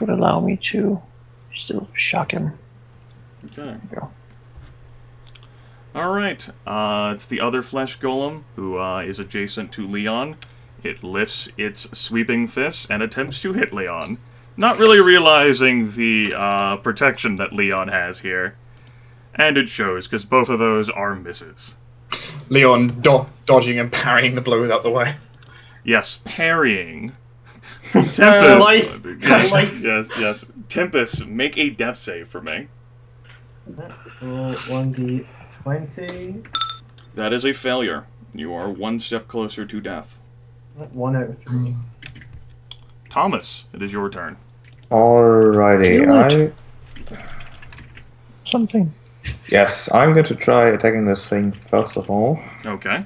would allow me to still shock him. Okay. Alright, it's the other flesh golem, who is adjacent to Leon. It lifts its sweeping fists and attempts to hit Leon. Not really realizing the protection that Leon has here. And it shows, because both of those are misses. Leon dodging and parrying the blows out the way. Yes, parrying. Tempus. Slice. Yes. Tempus, make a death save for me. Roll 1d20. That is a failure. You are one step closer to death. 1 out of 3. Thomas, it is your turn. Alrighty, Something. Yes, I'm going to try attacking this thing first of all. Okay.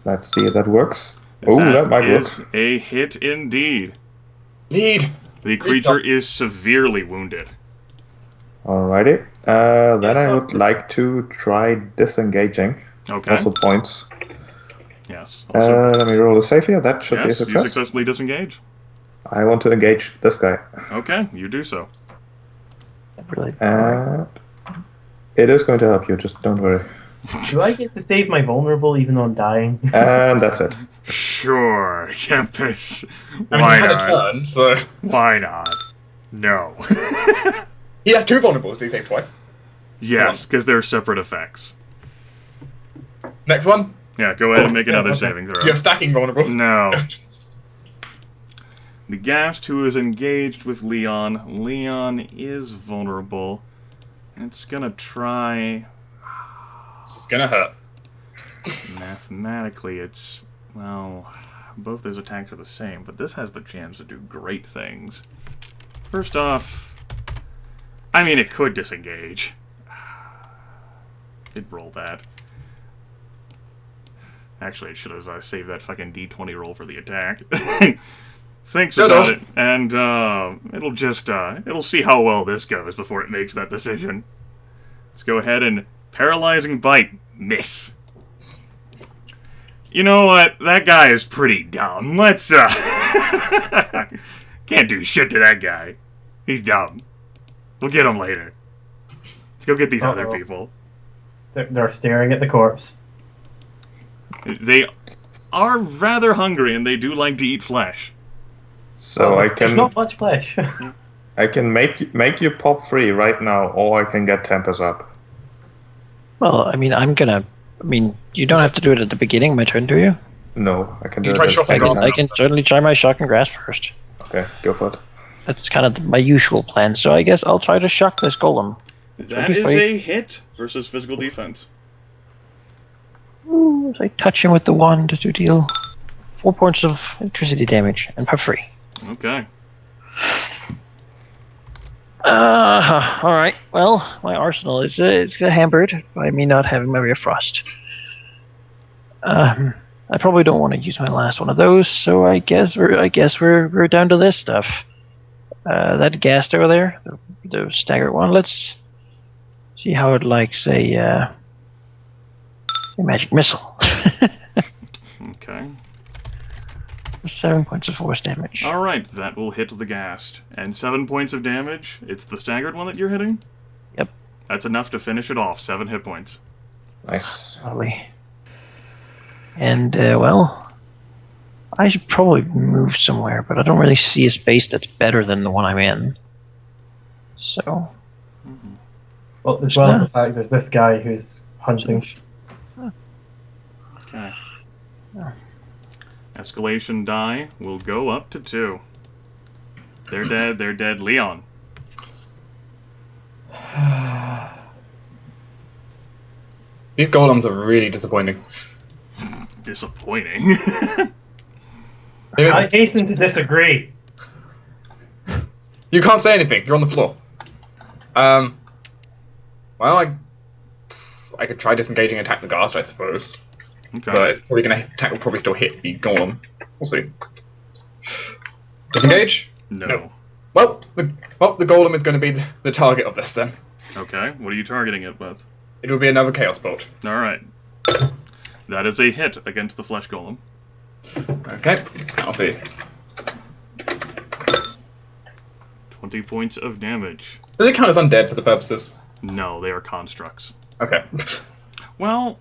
Let's see if that works. Oh, that might work. Is a hit indeed. Lead! The creature is severely wounded. Alrighty. Then I would like to try disengaging. Okay. Also points. Yes. Also, Let me roll a save here. That should be a yes, you success. successfully disengage. I want to engage this guy. Okay, you do so. Really. It is going to help you, just don't worry. Do I get to save my vulnerable even though I'm dying? And that's it. Sure, Tempest. I mean, Why he had a not? turn, so... Why not? No. He has 2 vulnerables, do you say twice? Yes, because they're separate effects. Next one? Yeah, go ahead and make another okay. saving throw. You're stacking vulnerable. No. The Ghast, who is engaged with Leon. Leon is vulnerable. It's gonna try... It's gonna hurt. Mathematically, it's... Well, both those attacks are the same, but this has the chance to do great things. First off... I mean, it could disengage. It'd roll that. Actually, it should have saved that fucking D20 roll for the attack. Thinks about it, and it'll just it'll see how well this goes before it makes that decision. Let's go ahead and paralyzing bite, miss. You know what? That guy is pretty dumb. Let's can't do shit to that guy. He's dumb. We'll get him later. Let's go get these other people. They're staring at the corpse. They are rather hungry, and they do like to eat flesh. So I There's can not much flesh. make you pop free right now, or I can get Tempus up. Well, I mean, you don't have to do it at the beginning of my turn, do you? No, I can do You it. try at shocking any grasp. time. I can certainly try my shock and grasp first. Okay, go for it. That's kind of my usual plan, so I guess I'll try to shock this golem. That is a hit versus physical defense. Ooh, I touch him with the wand to deal 4 points of electricity damage and pop free. Okay. Alright, well, my arsenal is hampered by me not having my Ray of Frost. I probably don't want to use my last one of those, so I guess we're down to this stuff. That Ghast over there, the staggered one, let's see how it likes a magic missile. Okay. 7 points of force damage. Alright, that will hit the Ghast. And 7 points of damage. It's the staggered one that you're hitting? Yep. That's enough to finish it off. 7 hit points. Nice. Lovely. And, well, I should probably move somewhere, but I don't really see a space that's better than the one I'm in. So, Well, as well as the fact there's this guy who's hunting. Okay. Escalation die will go up to 2. They're dead, they're dead. Leon. These golems are really disappointing. Disappointing. I hasten to disagree. You can't say anything. You're on the floor. Well, I could try disengaging and attack the Ghast, I suppose. Okay. But it's probably gonna attack will probably still hit the golem. We'll see. Disengage? No. Well, the golem is going to be the target of this then. Okay, what are you targeting it with? It will be another chaos bolt. Alright. That is a hit against the flesh golem. Okay, that'll be 20 points of damage. Do they count as undead for the purposes? No, they are constructs. Okay. Well,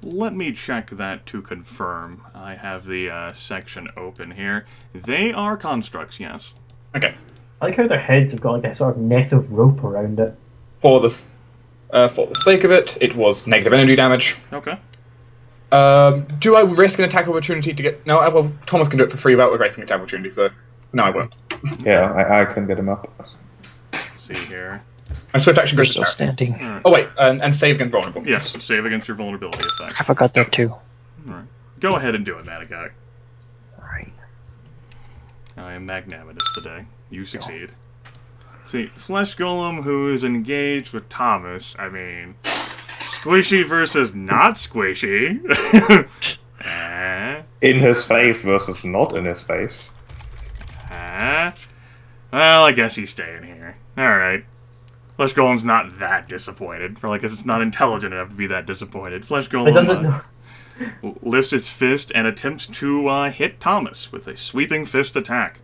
let me check that to confirm. I have the section open here. They are constructs, yes. Okay. I like how their heads have got like a sort of net of rope around it. For the sake of it, it was negative energy damage. Okay. Do I risk an attack opportunity to get... No, well, Thomas can do it for free without risking attack opportunity, so... No, I won't. Yeah, I can get him up. Let's see here. My swift action We're goes still to standing. Alright. Oh, wait, and save against vulnerable. Yes, save against your vulnerability effect. I forgot that too. Alright. Go ahead and do it, Manaki. Alright. I am magnanimous today. You succeed. See, Flesh Golem, who is engaged with Thomas, I mean... Squishy versus not squishy. In his face versus not in his face. Well, I guess he's staying here. Alright. Flesh Golem's not that disappointed. Or, like, it's not intelligent enough to be that disappointed. Flesh It Golem doesn't know. lifts its fist and attempts to hit Thomas with a sweeping fist attack.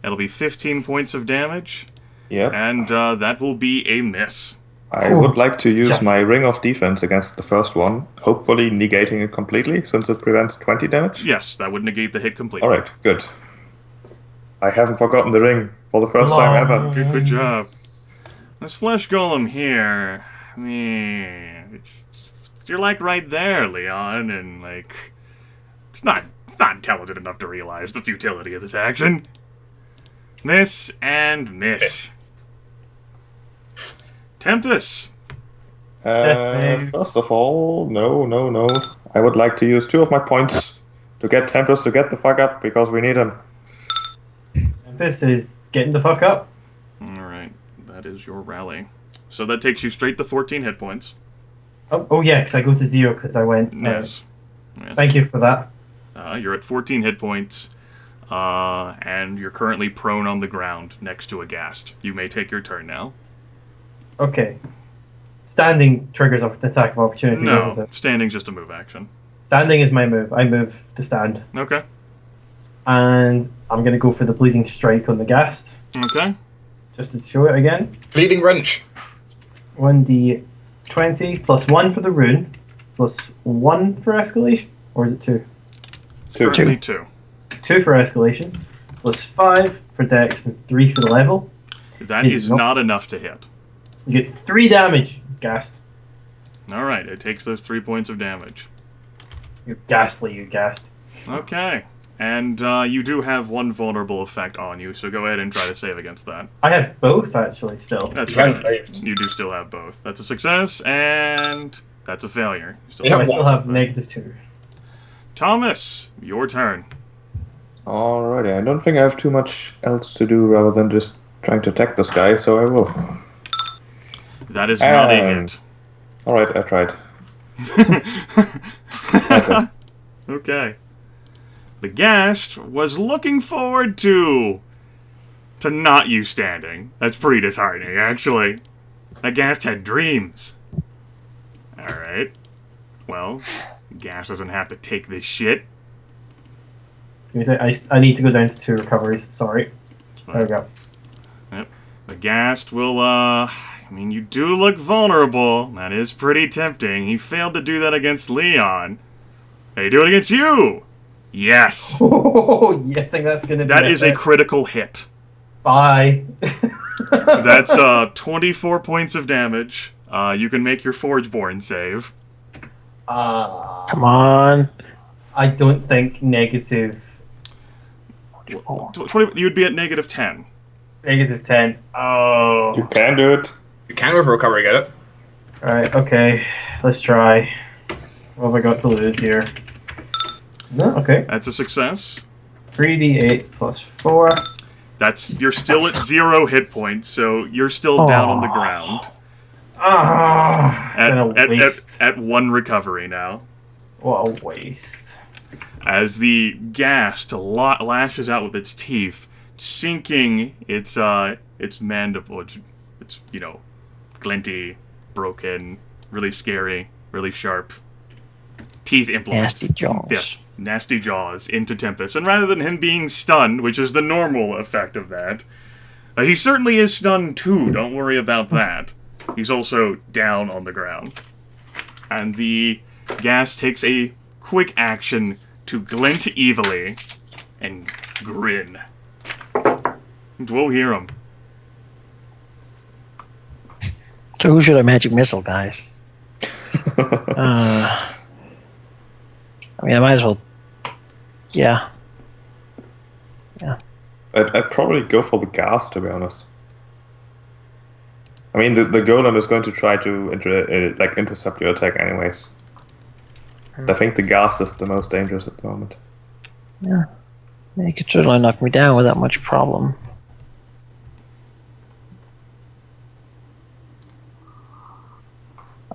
It'll be 15 points of damage, Yep. and that will be a miss. I would like to use Just- my Ring of Defense against the first one, hopefully negating it completely, since it prevents 20 damage. Yes, that would negate the hit completely. Alright, good. I haven't forgotten the ring for the first time ever. Good job. This Flesh Golem here, I mean, you're like right there, Leon, and like, it's not intelligent enough to realize the futility of this action. Miss and miss. Tempus. First of all, no. I would like to use 2 of my points to get Tempus to get the fuck up, because we need him. This is getting the fuck up. Alright, that is your rally. So that takes you straight to 14 hit points. Oh yeah, because I go to 0 because I went. Yes. Thank you for that. You're at 14 hit points, and you're currently prone on the ground next to a ghast. You may take your turn now. Okay. Standing triggers an attack of opportunity, doesn't No, it? standing's just a move action. Standing is my move. I move to stand. Okay. And I'm going to go for the bleeding strike on the ghast. Okay. Just to show it again. Bleeding wrench. 1d20 plus 1 for the rune, plus 1 for escalation? Or is it 2? It's currently 2. 2 for escalation, plus 5 for dex, and 3 for the level. That Is is not- not enough to hit. You get 3 damage, ghast. Alright, it takes those 3 points of damage. You're ghastly, you ghast. Okay. And you do have 1 vulnerable effect on you, so go ahead and try to save against that. I have both, actually, still. That's You haven't right. saved. You do still have both. That's a success, and that's a failure. You still Yeah, I have still one. have -2. Thomas, your turn. Alrighty, I don't think I have too much else to do rather than just trying to attack this guy, so I will. That is not a And- hit. Alright, I tried. That's it. Okay. The ghast was looking forward to not you standing. That's pretty disheartening, actually. That ghast had dreams. Alright. Well, ghast doesn't have to take this shit. I need to go down to 2 recoveries, sorry. It's There we fine. go. The ghast will, I mean, you do look vulnerable. That is pretty tempting. He failed to do that against Leon. Hey, do it against you! Yes! Oh, yeah, I think that's going to be That is a hit. critical hit. Bye. That's 24 points of damage. You can make your Forgeborn save. Come on. I don't think negative Oh, 20, you'd be at negative 10. -10. Oh. You can do it. You can go for recovery, get it? Right, okay. Let's try. What have I got to lose here? No, okay. That's a success. 3d8 plus 4. You're still at 0 hit points, so you're still down on the Aw. ground. Ah, what a waste. At 1 recovery now. What a waste. As the ghast lashes out with its teeth, sinking its mandible. It's glinty, broken, really scary, really sharp teeth implements. nasty jaws. Yes, nasty jaws into Tempus. And rather than him being stunned, which is the normal effect of that He certainly is stunned too, don't worry about that. He's also down on the ground. And the gas takes a quick action to glint evilly and grin. Dwohurim. So who should I magic missile, guys? I mean, I might as well. Yeah. I'd probably go for the gas, to be honest. I mean, the golem is going to try to intercept your attack anyways. I think the gas is the most dangerous at the moment. Yeah. He could certainly knock me down without much problem.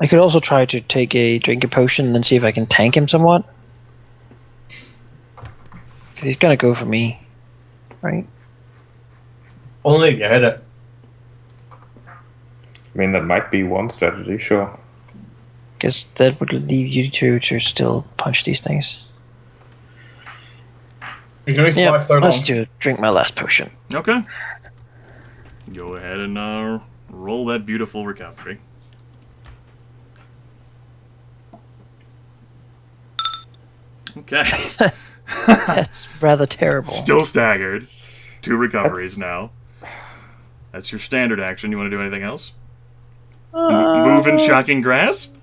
I could also try to drink a potion and then see if I can tank him somewhat. Because he's gonna go for me, right? Only if you hit it. I mean, that might be one strategy, sure. Because that would leave you two to still punch these things. You can only survive so long. Let's drink my last potion. Okay. Go ahead and roll that beautiful recovery. Okay. That's rather terrible. Still staggered. 2 recoveries now. That's your standard action. You want to do anything else? Move in shocking grasp?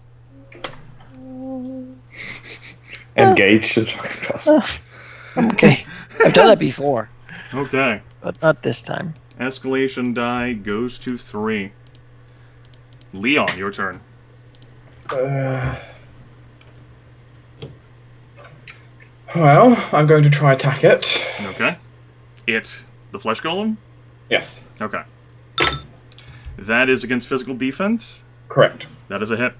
Engage in shocking grasp. Okay. I've done that before. Okay. But not this time. Escalation die goes to 3. Leon, your turn. Well, I'm going to try attack it. Okay. The flesh golem? Yes. Okay. That is against physical defense. Correct. That is a hit.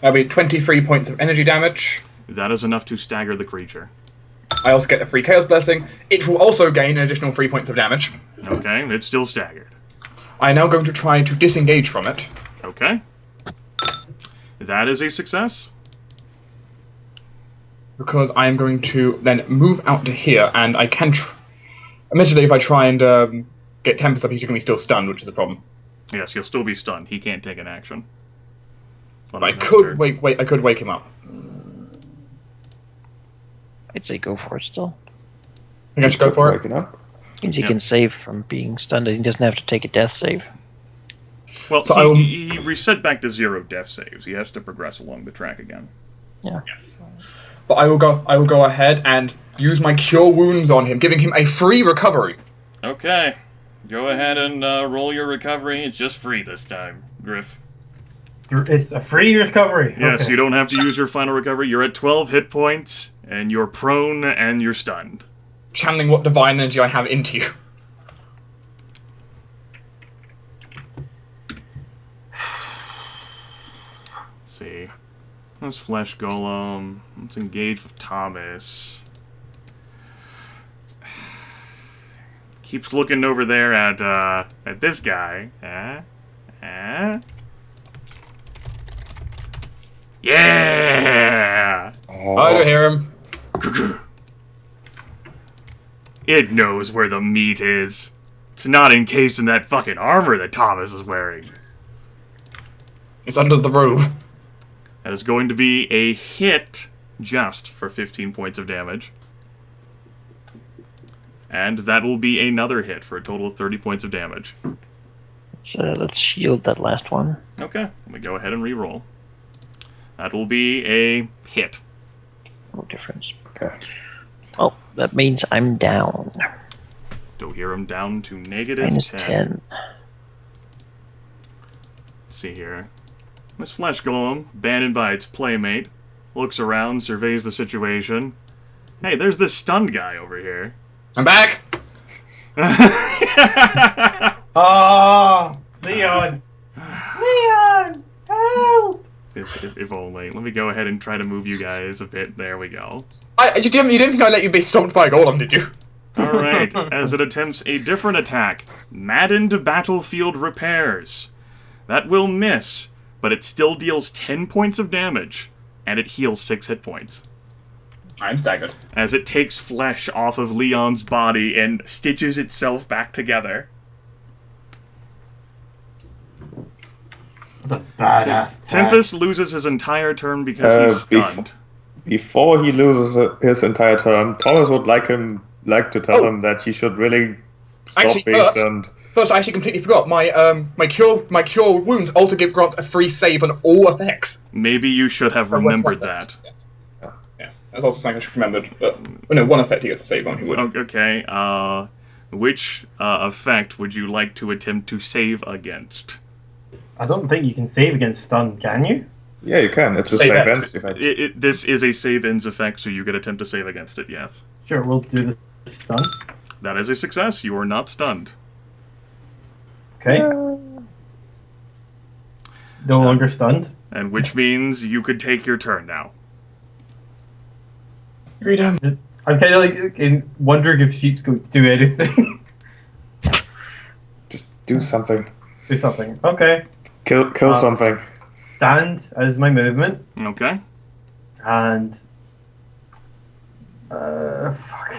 That'll be 23 points of energy damage. That is enough to stagger the creature. I also get a free Chaos Blessing. It will also gain an additional 3 points of damage. Okay, it's still staggered. I'm now going to try to disengage from it. Okay. That is a success. Because I'm going to then move out to here, and I can... Admittedly, if I try and get Tempus up, he's going to be still stunned, which is the problem. Yes, he'll still be stunned. He can't take an action. I could I could wake him up. I'd say go for it still. I think I should go for it. Waking up. Means he can save from being stunned and he doesn't have to take a death save. Well, So he reset back to 0 death saves. He has to progress along the track again. Yeah. Yes. But I will go ahead and use my Cure Wounds on him, giving him a free recovery. Okay. Go ahead and roll your recovery. It's just free this time, Gryph. It's a free recovery. Yes, Okay. you don't have to use your final recovery. You're at 12 hit points, and you're prone, and you're stunned. Channeling what divine energy I have into you. Let's see. Let's Flesh Golem. Let's engage with Thomas. Keeps looking over there at this guy. Yeah! I don't hear him. It knows where the meat is. It's not encased in that fucking armor that Thomas is wearing. It's under the robe. That is going to be a hit just for 15 points of damage. And that will be another hit for a total of 30 points of damage. So let's shield that last one. Okay, let me go ahead and re-roll. That will be a hit. No difference. Okay. Oh, that means I'm down. Dwohurim down to negative Minus 10. 10. Let's see here. This Flesh Golem, abandoned by its playmate, looks around, surveys the situation. Hey, there's this stunned guy over here. I'm back! Oh, Leon! Leon! Help! If only. Let me go ahead and try to move you guys a bit. There we go. You didn't think I'd let you be stomped by a golem, did you? Alright, as it attempts a different attack. Maddened Battlefield Repairs. That will miss, but it still deals 10 points of damage, and it heals 6 hit points. I'm staggered. As it takes flesh off of Leon's body and stitches itself back together. That's a badass attack. Tempus loses his entire turn because he's stunned. Before he loses his entire turn, Thomas would like to tell him that he should really stop being stunned. First, I actually completely forgot. My cure wounds also grants a free save on all effects. Maybe you should have remembered that. Yes. Yes. That's also something I should have remembered. But no, one effect he gets a save on. He would. Okay. Which effect would you like to attempt to save against? I don't think you can save against stun, can you? Yeah, you can. It's a Save save ends. ends effect. This is a save ends effect, so you can attempt to save against it, yes. Sure, we'll do the stun. That is a success. You are not stunned. Okay. No longer stunned. And which means you could take your turn now. Freedom. I'm kind of like wondering if Sheep's going to do anything. Just do something. Do something. Okay. Kill something. Stand as my movement. Okay. And... fuck.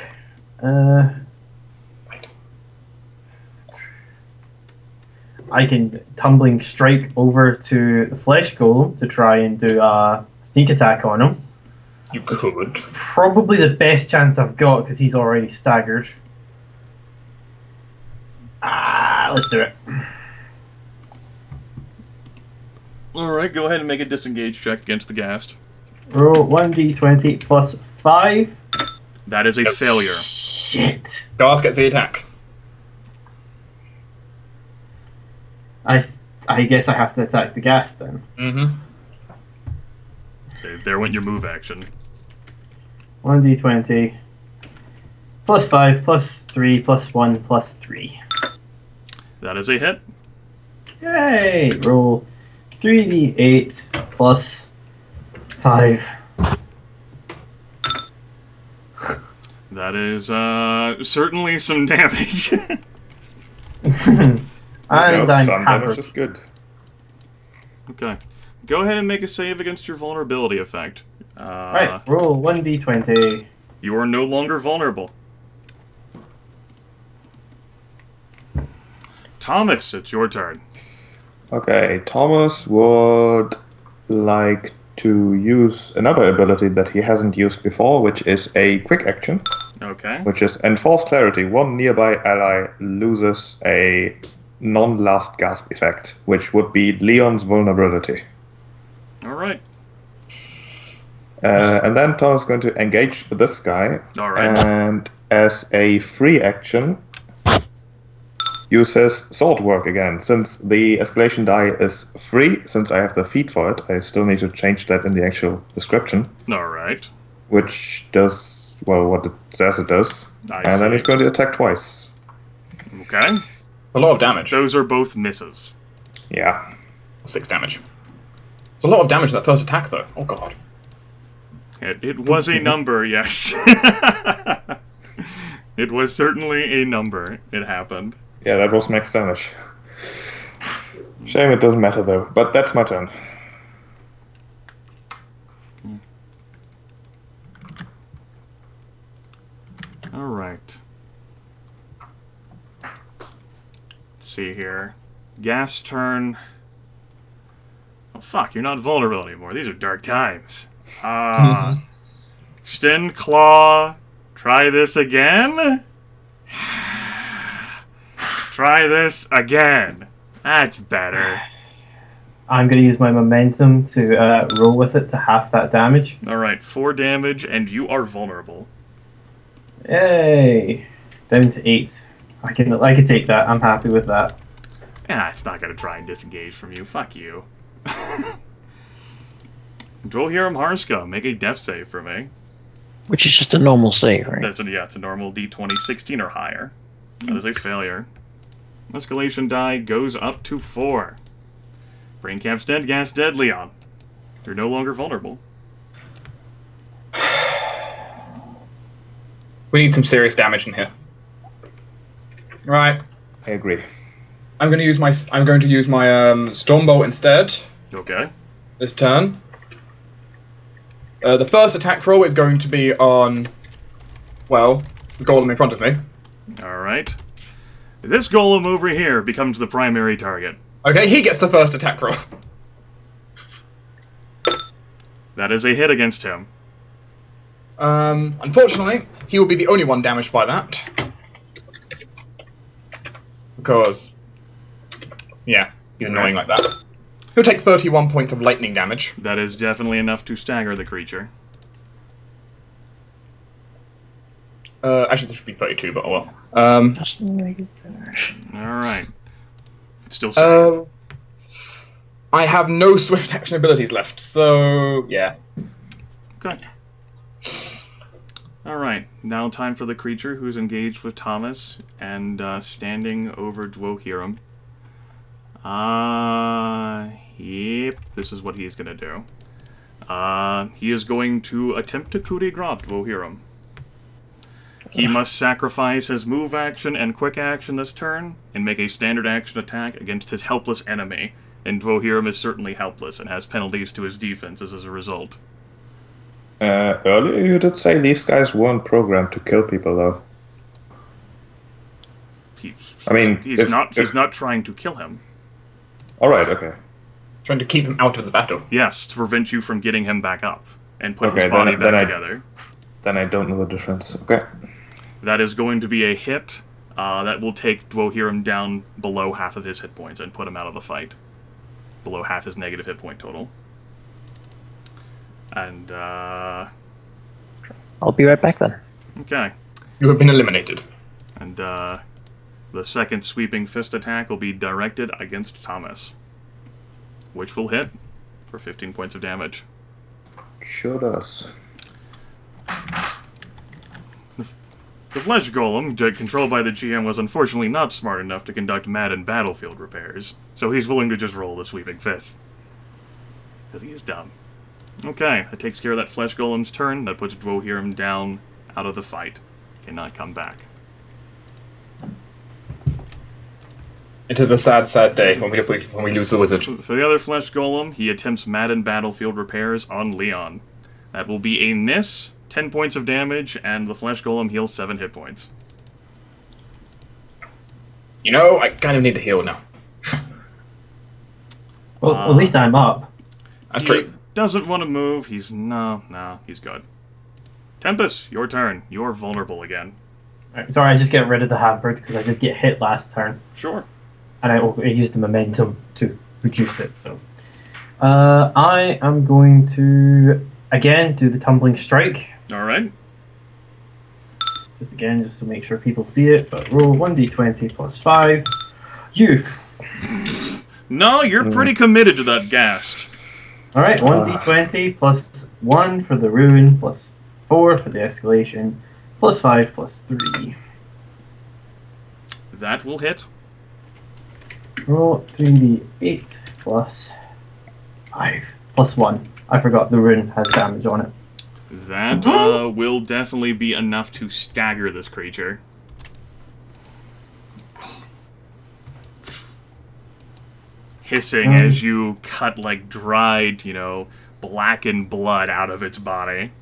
I can tumbling strike over to the flesh golem to try and do a sneak attack on him. You could. Probably the best chance I've got because he's already staggered. Let's do it. Alright, go ahead and make a disengage check against the ghast. Roll 1d20 plus 5. That is a failure. Shit. Ghast gets the attack. I guess I have to attack the gas then. Mm-hmm. Okay, there went your move action. 1d20 plus 5 plus 3 plus 1 plus 3. That is a hit. Yay! Roll 3d8 plus 5. That is certainly some damage. And I'm some hammered. damage is good. Okay. Go ahead and make a save against your vulnerability effect. Right, roll 1d20. You are no longer vulnerable. Thomas, it's your turn. Okay, Thomas would like to use another ability that he hasn't used before, which is a quick action, Okay. which is Enforce Clarity. One nearby ally loses a non-last gasp effect, which would be Leon's vulnerability. Alright. And then Thomas is going to engage this guy, Alright. and as a free action, use his sword work again. Since the escalation die is free, since I have the feat for it, I still need to change that in the actual description, Alright. which does, well, what it says it does. I And then see. he's going to attack twice. Okay. A lot of damage. Those are both misses. Yeah. 6 damage. It's a lot of damage in that first attack, though. Oh god. It was a number, yes. It was certainly a number. It happened. Yeah, that was max damage. Shame it doesn't matter though, but that's my turn. Alright. Let's see here. Gas turn. Oh fuck, you're not vulnerable anymore. These are dark times. Extend claw. Try this again. Try this again. That's better. I'm going to use my momentum to roll with it to half that damage. Alright, 4 damage, and you are vulnerable. Yay! Down to 8. I can take that. I'm happy with that. Ah, it's not gonna try and disengage from you. Fuck you. Dwohurim Harsca, make a death save for me. Which is just a normal save, right? It's a normal D20 16 or higher. That is a failure. Escalation die goes up to 4. Braincap's dead, gas dead, Leon. You're no longer vulnerable. We need some serious damage in here. Right. I agree. I'm going to use my Stormbolt instead Okay. this turn. The first attack roll is going to be on, well, the golem in front of me. Alright. This golem over here becomes the primary target. Okay, he gets the first attack roll. That is a hit against him. Unfortunately, he will be the only one damaged by that. Because, yeah, he's annoying like that. He'll take 31 points of lightning damage. That is definitely enough to stagger the creature. Actually, this should be 32, but oh well. Doesn't make it better. Alright. It's still staggered. I have no swift action abilities left, so yeah. Okay. Alright, now time for the creature who's engaged with Thomas and standing over Dwohurim. Yep, this is what he's going to do. He is going to attempt to coup de grace Dwohurim. He must sacrifice his move action and quick action this turn and make a standard action attack against his helpless enemy. And Dwohurim is certainly helpless and has penalties to his defenses as a result. Earlier you did say these guys weren't programmed to kill people, though. He's not trying to kill him. Alright, okay. Trying to keep him out of the battle. Yes, to prevent you from getting him back up and put his body back together. Then I don't know the difference. Okay. That is going to be a hit that will take Dwohurim down below half of his hit points and put him out of the fight. Below half his negative hit point total. And, I'll be right back then. okay. You have been eliminated. And, the second sweeping fist attack will be directed against Thomas, which will hit for 15 points of damage. Sure does. The Flesh Golem, controlled by the GM, was unfortunately not smart enough to conduct Madden battlefield repairs, so he's willing to just roll the sweeping fist. Because he is dumb. Okay, that takes care of that Flesh Golem's turn. That puts Dwohurim down out of the fight. Cannot come back. It is a sad, sad day when we lose the wizard. For the other Flesh Golem, he attempts Madden battlefield repairs on Leon. That will be a miss, 10 points of damage, and the Flesh Golem heals 7 hit points. You know, I kind of need to heal now. Well, at least I'm up. That's He true. doesn't want to move. He's he's good. Tempus, your turn. You're vulnerable again. Right, sorry, I just get rid of the hampered because I did get hit last turn. Sure. And I used the momentum to reduce it, so. I am going to, again, do the tumbling strike. Alright. Just to make sure people see it, but roll 1d20 plus 5. Youth. No, you're pretty committed to that ghast. Alright, 1d20 plus 1 for the ruin, plus 4 for the escalation, plus 5 plus 3. That will hit. Roll 3d8 plus 5 plus 1. I forgot the rune has damage on it. That will definitely be enough to stagger this creature. Hissing as you cut like dried, blackened blood out of its body.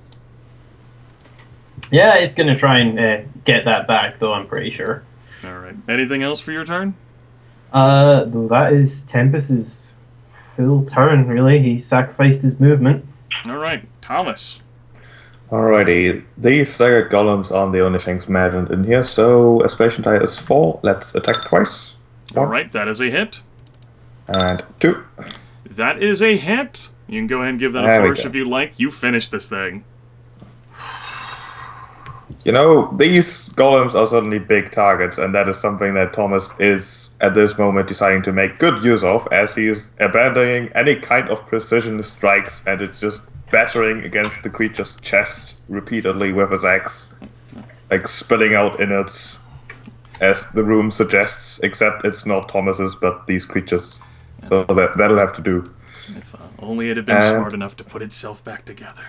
Yeah, it's going to try and get that back, though, I'm pretty sure. Alright. Anything else for your turn? Though that is Tempus's full turn, really. He sacrificed his movement. Alright, Thomas. Alrighty, these staggered golems aren't the only things maddened in here, so escalation die is 4. Let's attack twice. 1 Alright, that is a hit. and 2. That is a hit. You can go ahead and give that There a we flourish go. if you like. You finish this thing. You know, these golems are suddenly big targets, and that is something that Thomas is, at this moment, deciding to make good use of, as he is abandoning any kind of precision strikes, and it's just battering against the creature's chest repeatedly with his axe, like spilling out innards, as the room suggests, except it's not Thomas's, but these creatures. So that'll have to do. If only it had been smart enough to put itself back together.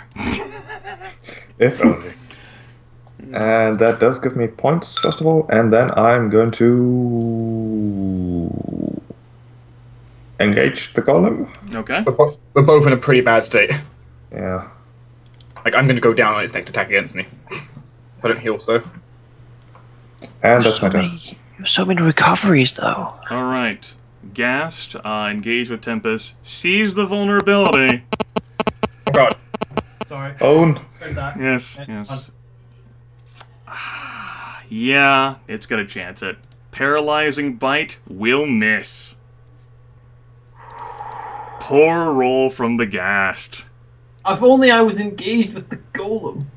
If only. And that does give me points, first of all, and then I'm going to engage the golem. Okay. We're both in a pretty bad state. Yeah. Like, I'm going to go down on its next attack against me. If I don't heal, so. And that's my turn. So many recoveries, though. Alright. Gast, engage with Tempus, sees the vulnerability. Oh god. Sorry. Own. Heard that. Yes, yes. Yeah, it's gonna chance it. Paralyzing Bite will miss. Poor roll from the Gast. If only I was engaged with the golem.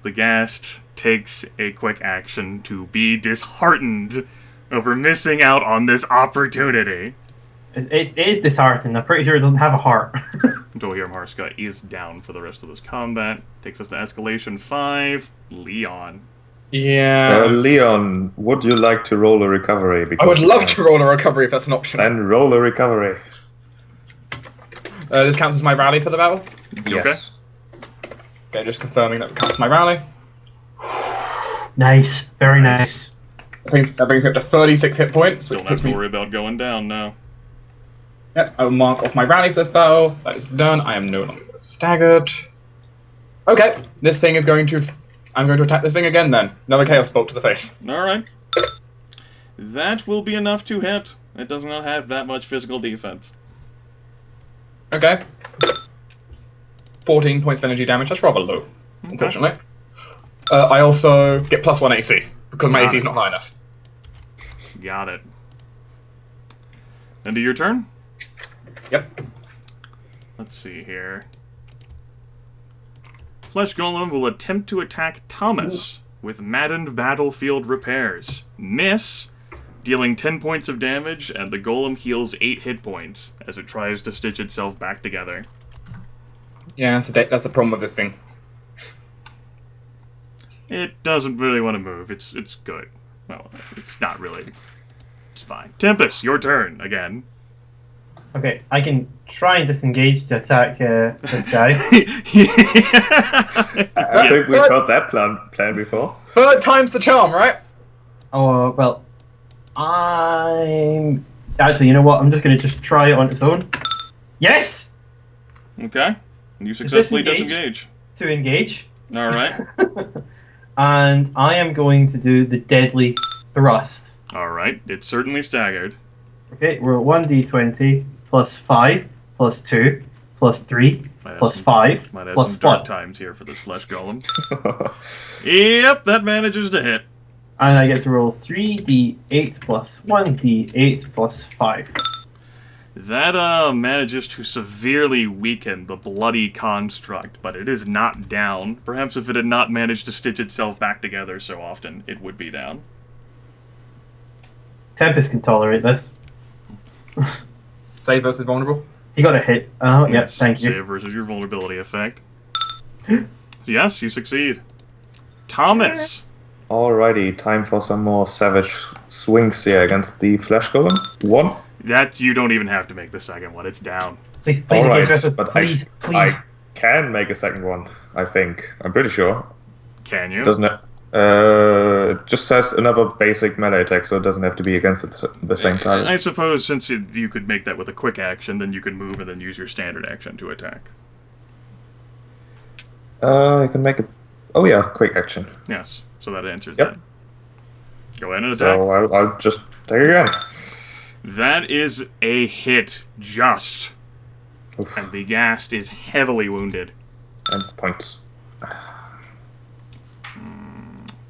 The Gast takes a quick action to be disheartened over missing out on this opportunity. It is disheartening. I'm pretty sure it doesn't have a heart. Dwohurim Harsca is down for the rest of this combat. Takes us to escalation 5. Leon. Yeah. Leon, would you like to roll a recovery? I Because would you love can. to roll a recovery if that's an option. And roll a recovery. This counts as my rally for the battle. You okay? Yes. Okay, just confirming that it counts as my rally. Nice. Very nice. I think that brings me up to 36 hit points, which Don't have puts to me... worry about going down now. Yep, I will mark off my rally for this battle. That is done. I am no longer staggered. Okay, this thing is going to... I'm going to attack this thing again then. Another Chaos Bolt to the face. Alright. That will be enough to hit. It does not have that much physical defense. Okay. 14 points of energy damage. That's rather low, unfortunately. I also get plus 1 AC, because my AC is not high enough. Got it. End of your turn? Yep. Let's see here. Flesh Golem will attempt to attack Thomas with Maddened Battlefield Repairs. Miss, dealing 10 points of damage, and the Golem heals 8 hit points as it tries to stitch itself back together. Yeah, that's the problem with this thing. It doesn't really want to move. It's good. Well, it's not really. It's fine. Tempus, your turn again. Okay, I can try and disengage to attack this guy. I think we've heard that plan before. Third time's the charm, right? Oh, well, I'm... Actually, you know what? I'm just going to just try it on its own. Yes! Okay. You successfully Disengage. disengage. To engage. Alright. And I am going to do the Deadly Thrust. Alright. It's certainly staggered. Okay, we're at 1d20 plus 5 plus 2 plus 3 plus 5 Might have plus some dark 1. times here for this flesh golem. Yep, that manages to hit. And I get to roll 3d8 plus 1d8 plus 5. That manages to severely weaken the bloody construct, but it is not down. Perhaps if it had not managed to stitch itself back together so often, it would be down. Tempus can tolerate this. Save versus vulnerable. He got a hit. Oh, yep, Yes, thank you. Save versus your vulnerability effect. Yes, you succeed. Thomas! Alrighty, time for some more savage swings here against the Flesh Golem. 1. That, you don't even have to make the second one, it's down. Please Alright, engage us. but Please, please. I can make a second one, I think. I'm pretty sure. Can you? Doesn't it? It just says another basic melee attack, so it doesn't have to be against the same target. I suppose since you could make that with a quick action, then you could move and then use your standard action to attack. I can make it. Oh yeah, quick action. Yes, so that answers Yep. that. Go ahead and attack. So I'll just take it again. That is a hit, just. Oof. And the Ghast is heavily wounded. And points.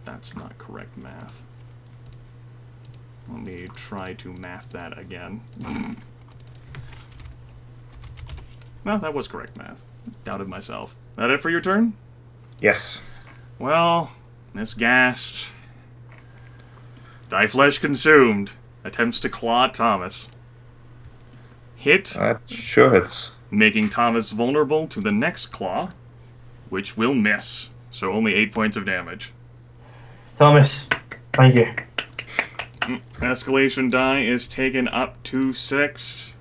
That's not correct math. Let me try to math that again. No, that was correct math. Doubted myself. That it for your turn? Yes. Well, this Ghast, thy flesh consumed, attempts to claw Thomas. Hit, That sure hits. making Thomas vulnerable to the next claw, which will miss. So only 8 points of damage. Thomas, thank you. Escalation die is taken up to 6.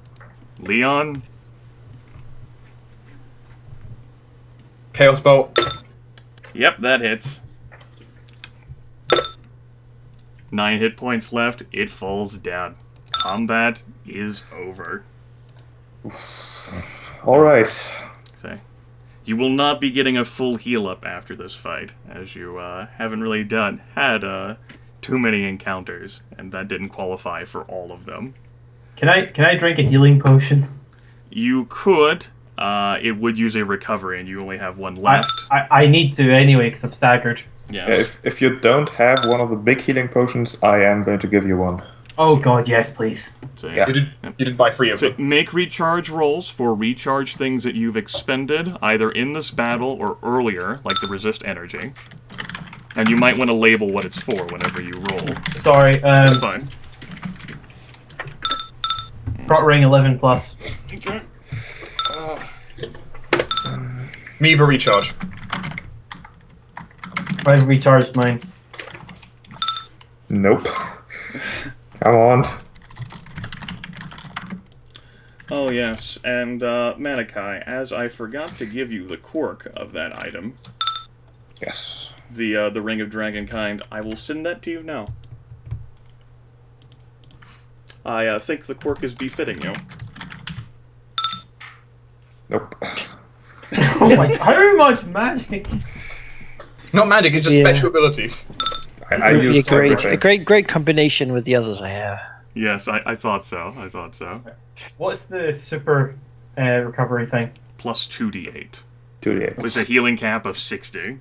Leon, Chaos Bolt. yep, that hits. 9 hit points left. It falls down. Combat is over. Alright. Say, You will not be getting a full heal up after this fight, as you haven't really had too many encounters, and that didn't qualify for all of them. Can I drink a healing potion? You could. It would use a recovery, and you only have one left. I need to anyway because I'm staggered. Yes. If you don't have one of the big healing potions, I am going to give you one. Oh god, yes, please. So, Yeah. You didn't buy 3 of So them. make recharge rolls for recharge things that you've expended, either in this battle or earlier, like the resist energy. And you might want to label what it's for whenever you roll. Sorry, That's fine. Prot ring 11 plus. Okay. Me for recharge. I've recharged mine. Nope. Come on. Oh yes, and Manaki, as I forgot to give you the quirk of that item, Yes. the Ring of Dragonkind, I will send that to you now. I think the quirk is befitting you. Nope. Oh my, how much magic? Not magic, it's just Yeah. special abilities. I Would be a used everything. great combination with the others I have. Yes, I thought so. I thought so. What's the super recovery thing? Plus 2d8. 2d8. With a healing cap of 60.